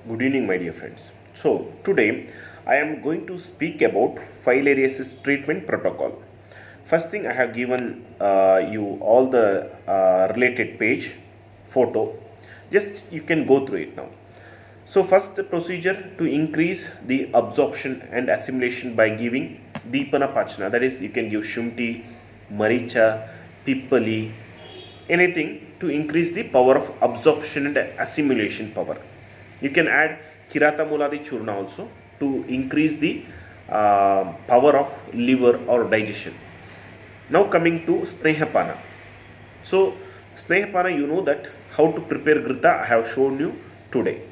Good evening, my dear friends. So, today I am going to speak about filariasis treatment protocol. First thing, I have given you all the related page photo. Just you can go through it now. So, first the procedure to increase the absorption and assimilation by giving Deepana Pachana. That is, you can give Shumti, Maricha, Pippali, anything to increase the power of absorption and assimilation power. You can add Kirata Muladi Churna also to increase the power of liver or digestion. Now coming to Snehapana. So Snehapana, you know that how to prepare Grita I have shown you today.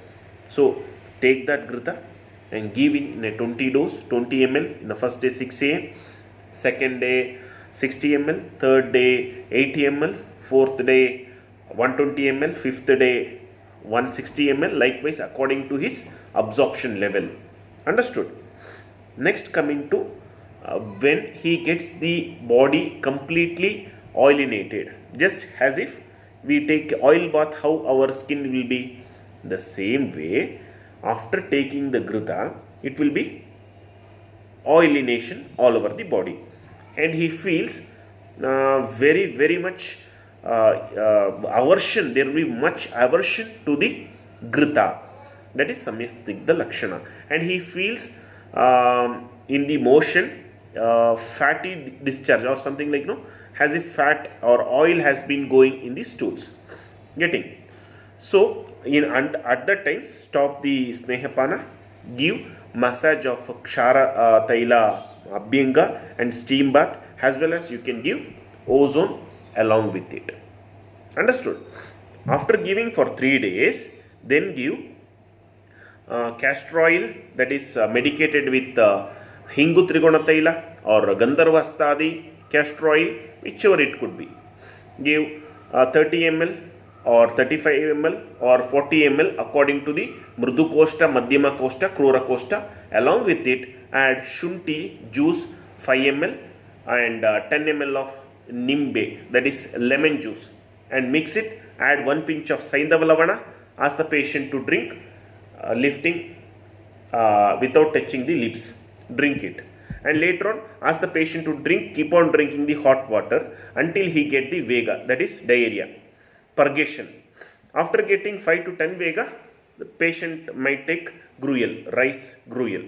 So take that Grita and give in a 20 dose, 20 ml in the first day 6 am, second day 60 ml, third day 80 ml, fourth day 120 ml, fifth day 160 ml, likewise according to his absorption level. Understood? Next, coming to when he gets the body completely oilinated, just as if we take oil bath, how our skin will be the same way. After taking the Grita, it will be oilination all over the body, and he feels very much aversion. There will be much aversion to the Grita, that is Samyastigdha Lakshana, and he feels in the motion fatty discharge or something like, as if fat or oil has been going in the stools. Getting? So at that time, stop the Snehapana, give massage of Kshara Taila Abhyanga and steam bath, as well as you can give ozone along with it. Understood? After giving for 3 days, then give castor oil, that is medicated with Hingu Trigona Taila or Gandharvastadi castor oil, whichever it could be. Give 30 ml or 35 ml or 40 ml according to the Mrudu Kosta, Madhyama Kosta, Krura Kosta. Along with it, add Shunti juice 5 ml and 10 ml of Nimbe, that is lemon juice, and mix it. Add 1 pinch of Saindavalavana. Ask the patient to drink, lifting without touching the lips. Drink it. And later on, ask the patient to drink, keep on drinking the hot water until he get the Vega, that is diarrhea. Purgation. After getting 5 to 10 Vega, the patient might take gruel, rice gruel.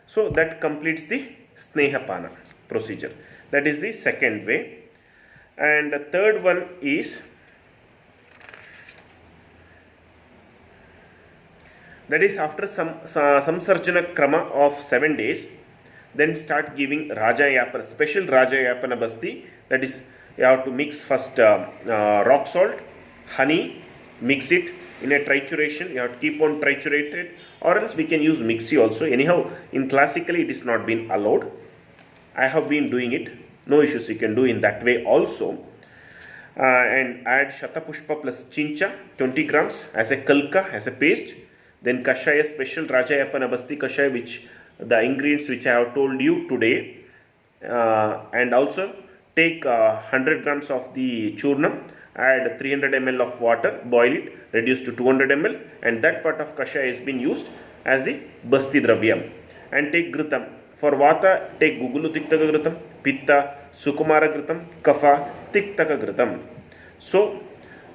So that completes the Snehapana procedure. That is the second way. And the third one is, that is after some Samsarjana Krama of 7 days, then start giving Rajayapana, special Rajayapana Basti. That is, you have to mix first rock salt, honey, mix it in a trituration. You have to keep on triturated, or else we can use mixie also. Anyhow, in classically it is not been allowed. I have been doing it. No issues, you can do in that way also. And add Shatapushpa plus Chincha 20 grams as a kalka, as a paste. Then Kashaya, special Rajayapana Basti Kashaya, which the ingredients which I have told you today. And also take 100 grams of the churnam, add 300 ml of water, boil it, reduce to 200 ml, and that part of Kashaya has been used as the Basti Dravyam. And take Gritam. For Vata, take Gugulu Tiktaka Gritam, Pitta, Sukumara Gritam, Kapha, Tiktaka Gritam. So,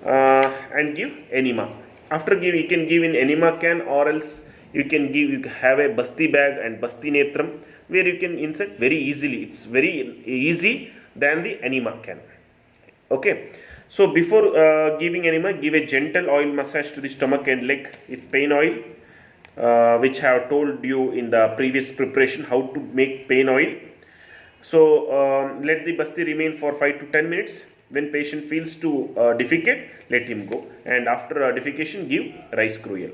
and give enema. After giving, you can give in enema can, or else you can give, you have a Basti bag and Basti Netram where you can insert very easily. It's very easy than the enema can. Okay. So before giving enema, give a gentle oil massage to the stomach and leg with pain oil, which I have told you in the previous preparation how to make pain oil. So let the Basti remain for 5 to 10 minutes. When patient feels to defecate, let him go. And after defecation, give rice gruel.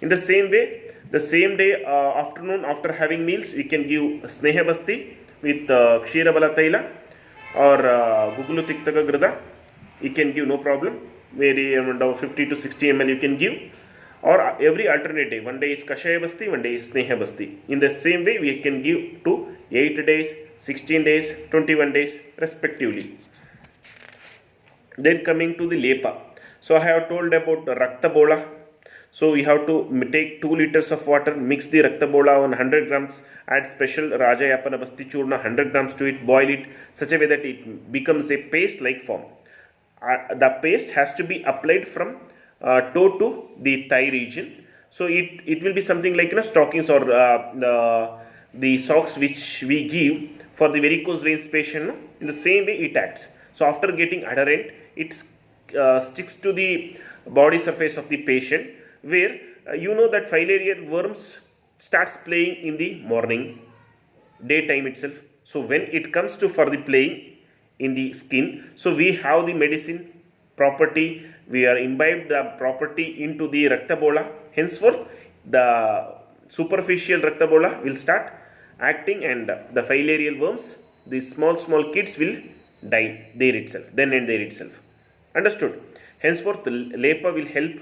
In the same way, the same day afternoon after having meals, we can give Sneha Basti with Kshira Bala Taila or Gugulu Tiktaka Grida. You can give, no problem. Very 50 to 60 ml you can give. Or every alternate day. One day is Kashaya Basti, one day is Sneha Basti. In the same way, we can give to 8 days, 16 days, 21 days respectively. Then coming to the Lepa. So I have told about the Rakta Bola. So you have to take 2 liters of water, mix the Raktabola on 100 grams, add special Rajayapana Basti Churna 100 grams to it, boil it such a way that it becomes a paste like form. The paste has to be applied from toe to the thigh region. So it will be something like stockings or the socks which we give for the varicose veins patient. In the same way it acts. So after getting adherent, it sticks to the body surface of the patient, where that filarial worms starts playing in the morning, daytime itself. So when it comes to for the playing in the skin, so we have the medicine property, we are imbibed the property into the Raktabola. Henceforth the superficial Raktabola will start acting, and the filarial worms, the small kids, will die there itself, then and there itself. Understood? Henceforth the Lepa will help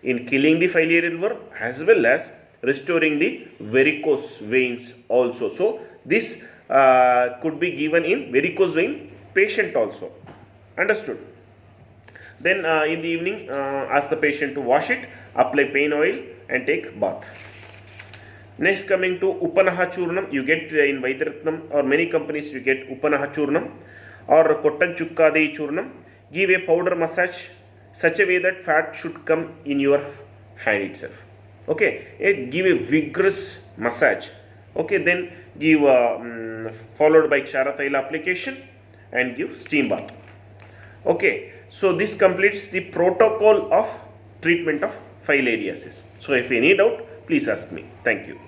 in killing the filarial worm as well as restoring the varicose veins also. So this could be given in varicose vein patient also. Understood? Then in the evening, ask the patient to wash it, apply pain oil and take bath. Next, coming to Upanaha Churnam, you get in Vaidyaratnam or many companies you get Upanaha Churnam or Kottan Chukkadei Churnam. Give a powder massage such a way that fat should come in your hand itself. Okay, give a vigorous massage. Okay, then give followed by Kshara Taila application and give steam bath. Okay, so this completes the protocol of treatment of filariasis. So if any doubt, please ask me. Thank you.